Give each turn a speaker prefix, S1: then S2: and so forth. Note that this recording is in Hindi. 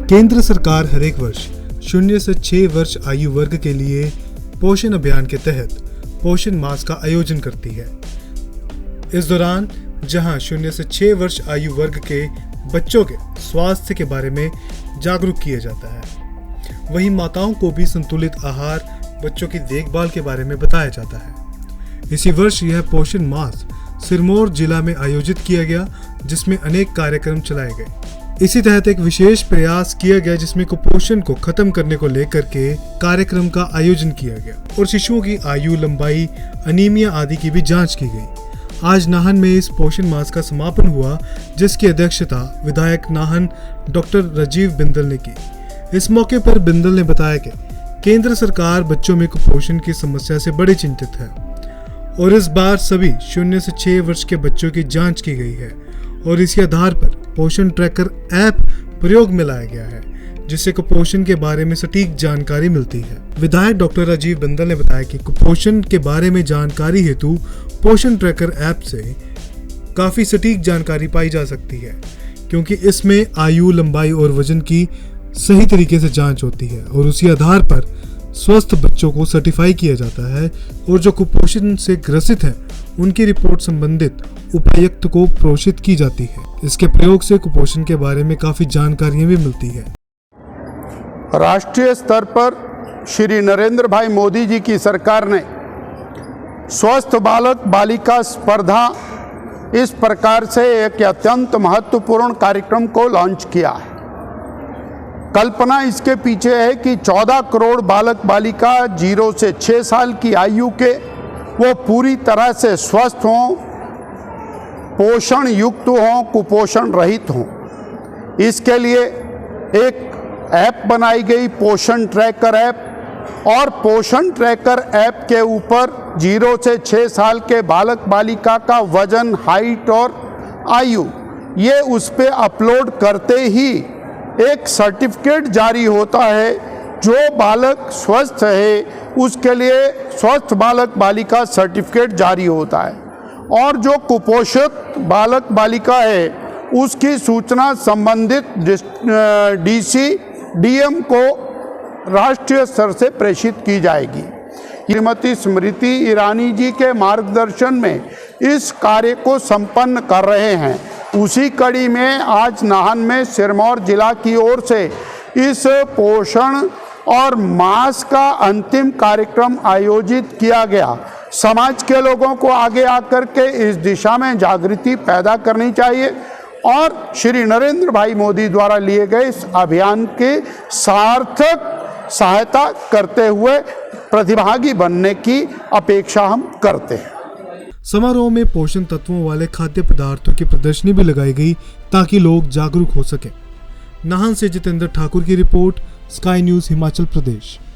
S1: केंद्र सरकार हर एक वर्ष 0 से 6 वर्ष आयु वर्ग के लिए पोषण अभियान के तहत पोषण मास का आयोजन करती है। इस दौरान जहां 0 से 6 वर्ष आयु वर्ग के बच्चों के स्वास्थ्य के बारे में जागरूक किया जाता है, वहीं माताओं को भी संतुलित आहार, बच्चों की देखभाल के बारे में बताया जाता है। इसी वर्ष यह पोषण मास सिरमौर जिला में आयोजित किया गया, जिसमें अनेक कार्यक्रम चलाए गए। इसी तहत एक विशेष प्रयास किया गया जिसमें कुपोषण को खत्म करने को लेकर के कार्यक्रम का आयोजन किया गया और शिशुओं की आयु, लंबाई, अनीमिया आदि की भी जांच की गई। आज नाहन में इस पोषण मास का समापन हुआ, जिसकी अध्यक्षता विधायक नाहन डॉक्टर राजीव बिंदल ने की। इस मौके पर बिंदल ने बताया कि केंद्र सरकार बच्चों में कुपोषण की समस्या से बड़ी चिंतित है और इस बार सभी 0 से 6 वर्ष के बच्चों की जांच की गई है और इसी आधार पर पोषण ट्रैकर ऐप प्रयोग में लाया गया है, जिससे कुपोषण के बारे में सटीक जानकारी मिलती है। विधायक डॉक्टर राजीव बिंदल ने बताया कि कुपोषण के बारे में जानकारी हेतु पोषण ट्रैकर ऐप से काफी सटीक जानकारी पाई जा सकती है, क्योंकि इसमें आयु, लंबाई और वजन की सही तरीके से जांच होती है और उसी आधार पर स्वस्थ बच्चों को सर्टिफाई किया जाता है और जो कुपोषण से ग्रसित हैं उनकी रिपोर्ट संबंधित उपायुक्त को प्रेषित की जाती है। इसके प्रयोग से कुपोषण के बारे में काफी जानकारियां भी मिलती है।
S2: राष्ट्रीय स्तर पर श्री नरेंद्र भाई मोदी जी की सरकार ने स्वस्थ बालक बालिका स्पर्धा इस प्रकार से एक अत्यंत महत्वपूर्ण कार्यक्रम को लॉन्च किया है। कल्पना इसके पीछे है कि 14 करोड़ बालक बालिका 0 से 6 साल की आयु के वो पूरी तरह से स्वस्थ हों, पोषण युक्त हों, कुपोषण रहित हों। इसके लिए एक ऐप बनाई गई, पोषण ट्रैकर ऐप, और पोषण ट्रैकर ऐप के ऊपर 0 से 6 साल के बालक बालिका का वजन, हाइट और आयु ये उस पे अपलोड करते ही एक सर्टिफिकेट जारी होता है। जो बालक स्वस्थ है उसके लिए स्वस्थ बालक बालिका सर्टिफिकेट जारी होता है और जो कुपोषित बालक बालिका है उसकी सूचना संबंधित डीसी, डीएम को राष्ट्रीय स्तर से प्रेषित की जाएगी। श्रीमती स्मृति ईरानी जी के मार्गदर्शन में इस कार्य को संपन्न कर रहे हैं। उसी कड़ी में आज नाहन में सिरमौर जिला की ओर से इस पोषण और मास का अंतिम कार्यक्रम आयोजित किया गया। समाज के लोगों को आगे आकर के इस दिशा में जागृति पैदा करनी चाहिए और श्री नरेंद्र भाई मोदी द्वारा लिए गए इस अभियान के सार्थक सहायता करते हुए प्रतिभागी बनने की अपेक्षा हम करते हैं।
S1: समारोह में पोषण तत्वों वाले खाद्य पदार्थों की प्रदर्शनी भी लगाई गई ताकि लोग जागरूक हो सकें। नाहन से जितेंद्र ठाकुर की report, sky news Himachal Pradesh.